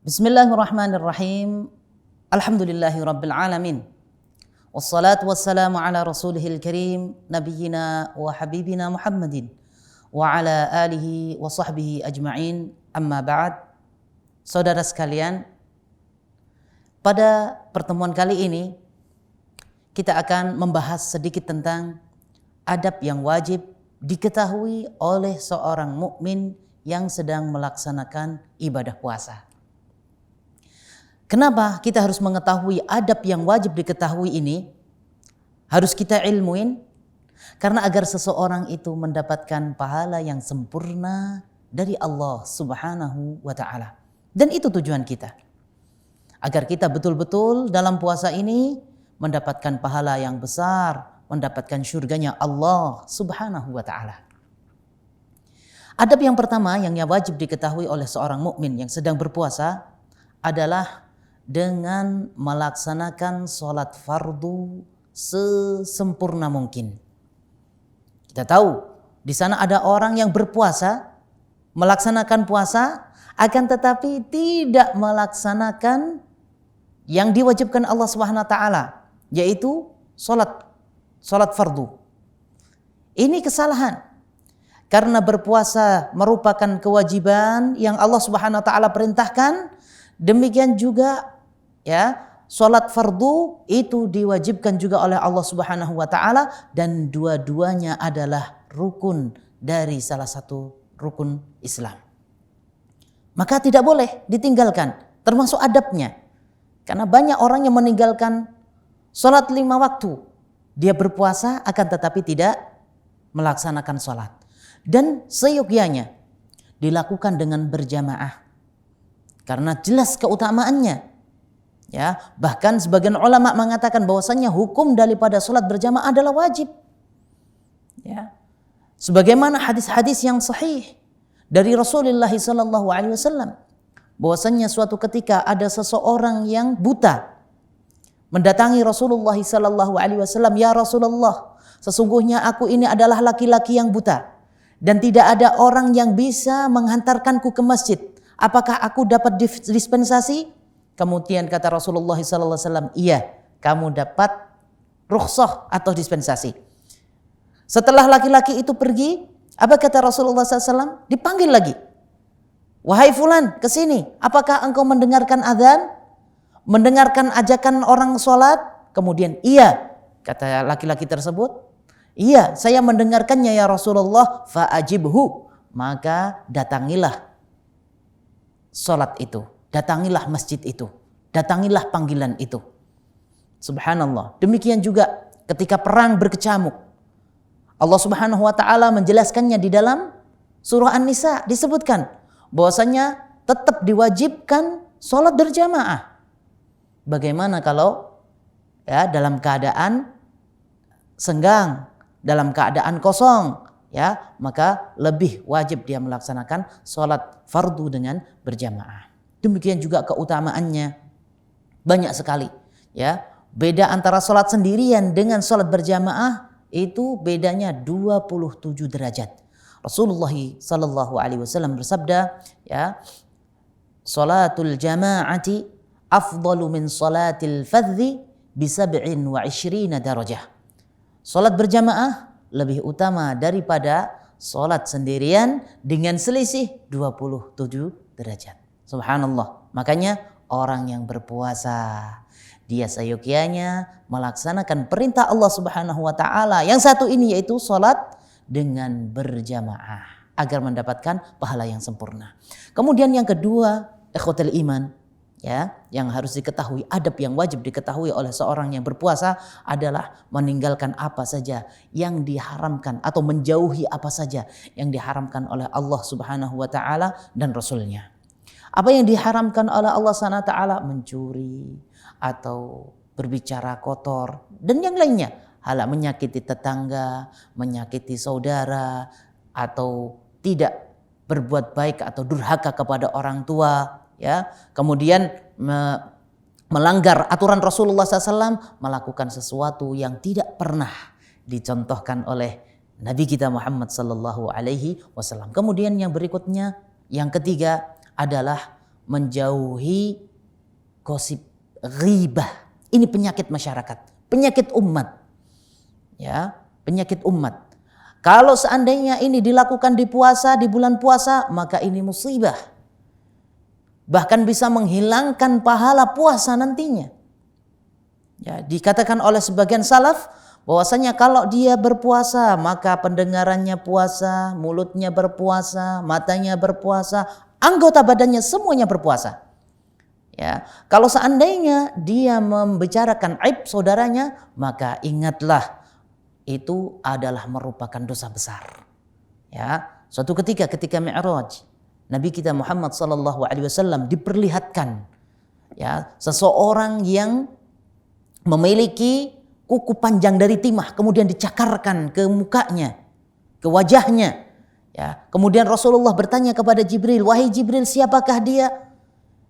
Bismillahirrahmanirrahim. Alhamdulillahi rabbil alamin. Wassalatu wassalamu ala rasulihil karim nabiyyina wa habibina Muhammadin wa ala alihi wa sahbihi ajma'in. Amma ba'd. Saudara sekalian, pada pertemuan kali ini kita akan membahas sedikit tentang adab yang wajib diketahui oleh seorang mukmin yang sedang melaksanakan ibadah puasa. Kenapa kita harus mengetahui adab yang wajib diketahui ini? Harus kita ilmuin, karena agar seseorang itu mendapatkan pahala yang sempurna dari Allah Subhanahu wa ta'ala. Dan itu tujuan kita. Agar kita betul-betul dalam puasa ini mendapatkan pahala yang besar, mendapatkan syurganya Allah Subhanahu wa ta'ala. Adab yang pertama yang wajib diketahui oleh seorang mukmin yang sedang berpuasa adalah dengan melaksanakan sholat fardu sesempurna mungkin. Kita tahu di sana ada orang yang berpuasa, melaksanakan puasa, akan tetapi tidak melaksanakan yang diwajibkan Allah Subhanahu wa taala, yaitu sholat fardu. Ini kesalahan. Karena berpuasa merupakan kewajiban yang Allah Subhanahu wa taala perintahkan, demikian juga ya, sholat fardu itu diwajibkan juga oleh Allah Subhanahu wa taala, dan dua-duanya adalah rukun dari salah satu rukun Islam. Maka tidak boleh ditinggalkan, termasuk adabnya. Karena banyak orang yang meninggalkan sholat 5 waktu. Dia berpuasa akan tetapi tidak melaksanakan sholat. Dan seyogyanya dilakukan dengan berjamaah. Karena jelas keutamaannya. Ya, bahkan sebagian ulama mengatakan bahwasannya hukum daripada sholat berjamaah adalah wajib. Ya. Sebagaimana hadis-hadis yang sahih dari Rasulullah SAW, bahwasannya suatu ketika ada seseorang yang buta mendatangi Rasulullah SAW, "Ya Rasulullah, sesungguhnya aku ini adalah laki-laki yang buta dan tidak ada orang yang bisa menghantarkanku ke masjid. Apakah aku dapat dispensasi?" Kemudian kata Rasulullah SAW, "Iya, kamu dapat rukhsah atau dispensasi." Setelah laki-laki itu pergi, apa kata Rasulullah SAW? Dipanggil lagi. "Wahai fulan, kesini. Apakah engkau mendengarkan azan? Mendengarkan ajakan orang sholat?" Kemudian, "Iya," kata laki-laki tersebut. "Iya, saya mendengarkannya ya Rasulullah." "Fa'ajibhu." Maka datangilah sholat itu, datangilah masjid itu, datangilah panggilan itu. Subhanallah. Demikian juga ketika perang berkecamuk, Allah Subhanahu wa taala menjelaskannya di dalam surah An-Nisa, disebutkan bahwasanya tetap diwajibkan sholat berjamaah. Bagaimana kalau ya dalam keadaan senggang, dalam keadaan kosong, ya, maka lebih wajib dia melaksanakan sholat fardu dengan berjamaah. Demikian juga keutamaannya banyak sekali. Ya, beda antara sholat sendirian dengan sholat berjamaah itu bedanya 27 derajat. Rasulullah sallallahu alaihi wasallam bersabda, ya, "Sholatul jama'ati afdalu min sholatil fadhi bi 27 darajah." Sholat berjamaah lebih utama daripada sholat sendirian dengan selisih 27 derajat. Subhanallah. Makanya orang yang berpuasa, dia seyogyanya melaksanakan perintah Allah Subhanahu wa taala yang satu ini, yaitu sholat dengan berjamaah agar mendapatkan pahala yang sempurna. Kemudian yang kedua, ikhwatul iman, ya, yang harus diketahui, adab yang wajib diketahui oleh seorang yang berpuasa adalah meninggalkan apa saja yang diharamkan atau menjauhi apa saja yang diharamkan oleh Allah Subhanahu wa taala dan Rasulnya. Apa yang diharamkan oleh Allah Subhanahu wa taala? Mencuri atau berbicara kotor dan yang lainnya, hal menyakiti tetangga, menyakiti saudara, atau tidak berbuat baik atau durhaka kepada orang tua, ya. Kemudian melanggar aturan Rasulullah SAW, melakukan sesuatu yang tidak pernah dicontohkan oleh Nabi kita Muhammad sallallahu alaihi wasallam. Kemudian yang berikutnya, yang ketiga adalah menjauhi gosip, ghibah. Ini penyakit masyarakat, penyakit umat. Ya, penyakit umat. Kalau seandainya ini dilakukan di puasa, di bulan puasa, maka ini musibah. Bahkan bisa menghilangkan pahala puasa nantinya. Ya, dikatakan oleh sebagian salaf bahwasanya kalau dia berpuasa, maka pendengarannya puasa, mulutnya berpuasa, matanya berpuasa, anggota badannya semuanya berpuasa. Ya, kalau seandainya dia membicarakan aib saudaranya, maka ingatlah itu adalah merupakan dosa besar. Ya, suatu ketika Mi'raj, Nabi kita Muhammad sallallahu alaihi wasallam diperlihatkan ya seseorang yang memiliki kuku panjang dari timah kemudian dicakarkan ke mukanya, ke wajahnya. Ya, kemudian Rasulullah bertanya kepada Jibril, "Wahai Jibril, siapakah dia?"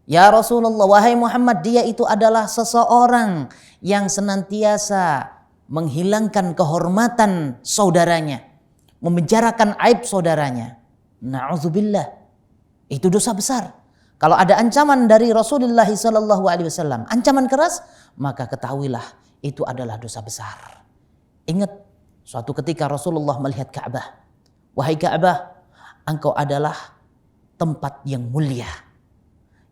"Ya Rasulullah, wahai Muhammad, dia itu adalah seseorang yang senantiasa menghilangkan kehormatan saudaranya, membicarakan aib saudaranya." Na'udzubillah. Itu dosa besar. Kalau ada ancaman dari Rasulullah sallallahu alaihi wasallam, ancaman keras, maka ketahuilah itu adalah dosa besar. Ingat, suatu ketika Rasulullah melihat Ka'bah. "Wahai Ka'bah, engkau adalah tempat yang mulia."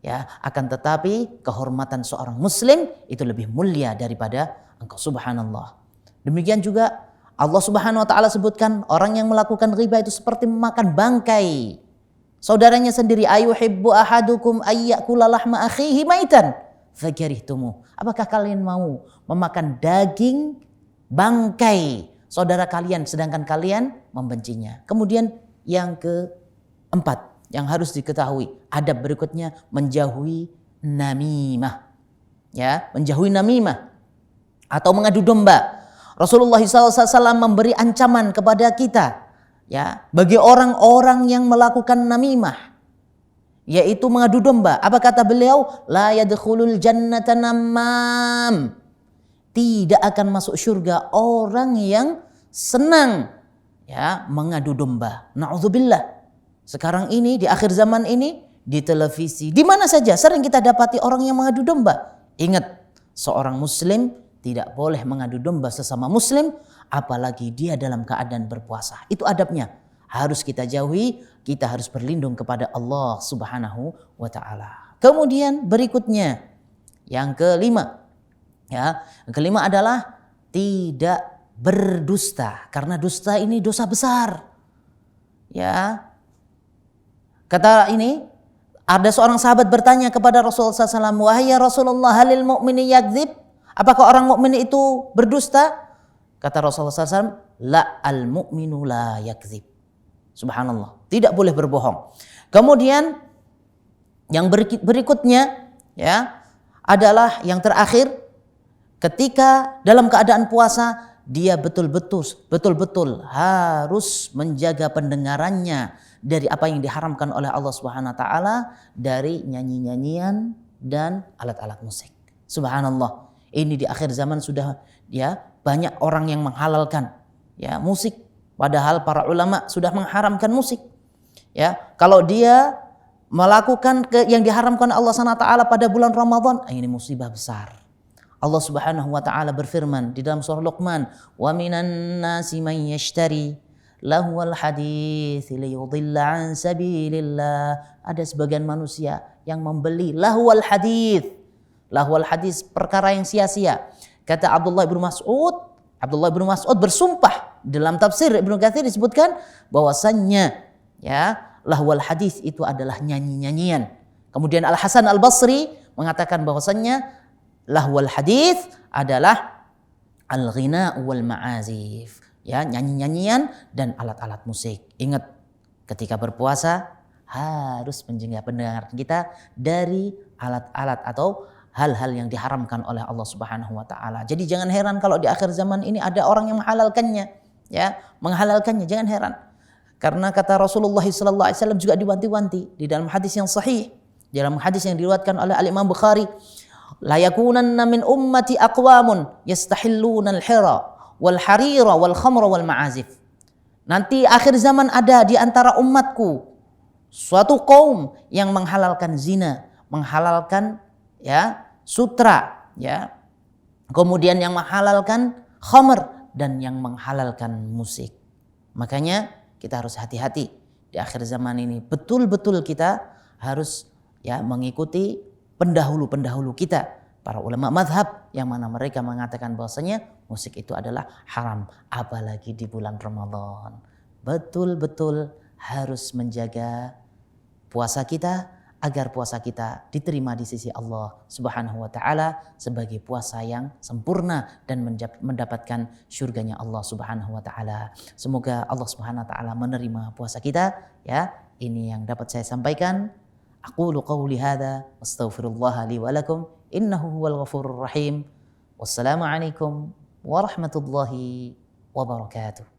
Ya, akan tetapi kehormatan seorang muslim itu lebih mulia daripada engkau, subhanallah. Demikian juga Allah Subhanahu wa taala sebutkan orang yang melakukan riba itu seperti memakan bangkai saudaranya sendiri. "Ayuhibbu ahadukum ayyakula lahma akhihi maitan fakarihtumuh." Apakah kalian mau memakan daging bangkai saudara kalian sedangkan kalian membencinya? Kemudian yang keempat yang harus diketahui, adab berikutnya menjauhi namimah. Ya, menjauhi namimah atau mengadu domba. Rasulullah SAW memberi ancaman kepada kita ya bagi orang-orang yang melakukan namimah, yaitu mengadu domba. Apa kata beliau? La yadkhulul jannata namam. Tidak akan masuk surga orang yang senang ya mengadu domba. Na'udzubillah. Sekarang ini di akhir zaman ini di televisi, di mana saja sering kita dapati orang yang mengadu domba. Ingat, seorang muslim tidak boleh mengadu domba sesama muslim, apalagi dia dalam keadaan berpuasa. Itu adabnya. Harus kita jauhi, kita harus berlindung kepada Allah Subhanahu wa taala. Kemudian berikutnya, yang kelima. Ya, yang kelima adalah tidak berdusta, karena dusta ini dosa besar. Ya. Kata ini, ada seorang sahabat bertanya kepada Rasulullah SAW, "Wahai ya Rasulullah, halil mu'mini yakdzib?" Apakah orang mukmin itu berdusta? Kata Rasulullah SAW, "La al-mu'minu la yakdzib." Subhanallah, tidak boleh berbohong. Kemudian yang berikutnya ya adalah yang terakhir, ketika dalam keadaan puasa dia betul-betul harus menjaga pendengarannya dari apa yang diharamkan oleh Allah Subhanahu wa taala, dari nyanyi-nyanyian dan alat-alat musik. Subhanallah. Ini di akhir zaman sudah ya banyak orang yang menghalalkan ya musik, padahal para ulama sudah mengharamkan musik. Ya, kalau dia melakukan yang diharamkan Allah Subhanahu wa taala pada bulan Ramadan, ini musibah besar. Allah Subhanahu wa taala berfirman di dalam surah Luqman, "Wa minan nasi man yashtari lahwal hadits liyudilla an sabilillah." Ada sebagian manusia yang membeli lahwal hadits. Lahwal hadis, perkara yang sia-sia. Kata Abdullah bin Mas'ud bersumpah, dalam tafsir Ibnu Katsir disebutkan bahwasannya ya lahwal hadis itu adalah nyanyi-nyanyian. Kemudian Al Hasan Al Basri mengatakan bahwasannya lahwal hadis adalah al-ghina wal ma'azif, ya nyanyi-nyanyian dan alat-alat musik. Ingat, ketika berpuasa harus menjaga pendengaran kita dari alat-alat atau hal-hal yang diharamkan oleh Allah Subhanahu wa taala. Jadi jangan heran kalau di akhir zaman ini ada orang yang menghalalkannya, ya, menghalalkannya, jangan heran. Karena kata Rasulullah sallallahu alaihi wasallam juga diwanti-wanti di dalam hadis yang sahih, dalam hadis yang diriwayatkan oleh Al-Imam Bukhari, la yakunanna min ummati aqwamun yastahilluna al-hira wal harira wal khamra wal ma'azif. Nanti akhir zaman ada di antara umatku suatu kaum yang menghalalkan zina, menghalalkan ya sutra, ya. Kemudian yang menghalalkan khamr dan yang menghalalkan musik. Makanya kita harus hati-hati di akhir zaman ini. Betul-betul kita harus ya mengikuti pendahulu-pendahulu kita, para ulama mazhab yang mana mereka mengatakan bahwasanya musik itu adalah haram, apalagi di bulan Ramadan. Betul-betul harus menjaga puasa kita agar puasa kita diterima di sisi Allah Subhanahu wa taala sebagai puasa yang sempurna dan mendapatkan surganya Allah Subhanahu wa taala. Semoga Allah Subhanahu wa taala menerima puasa kita, ya. Ini yang dapat saya sampaikan. Aqulu qawli hadza astaghfirullah li wa lakum innahu huwal ghafurur rahim. Wassalamu alaikum warahmatullahi wabarakatuh.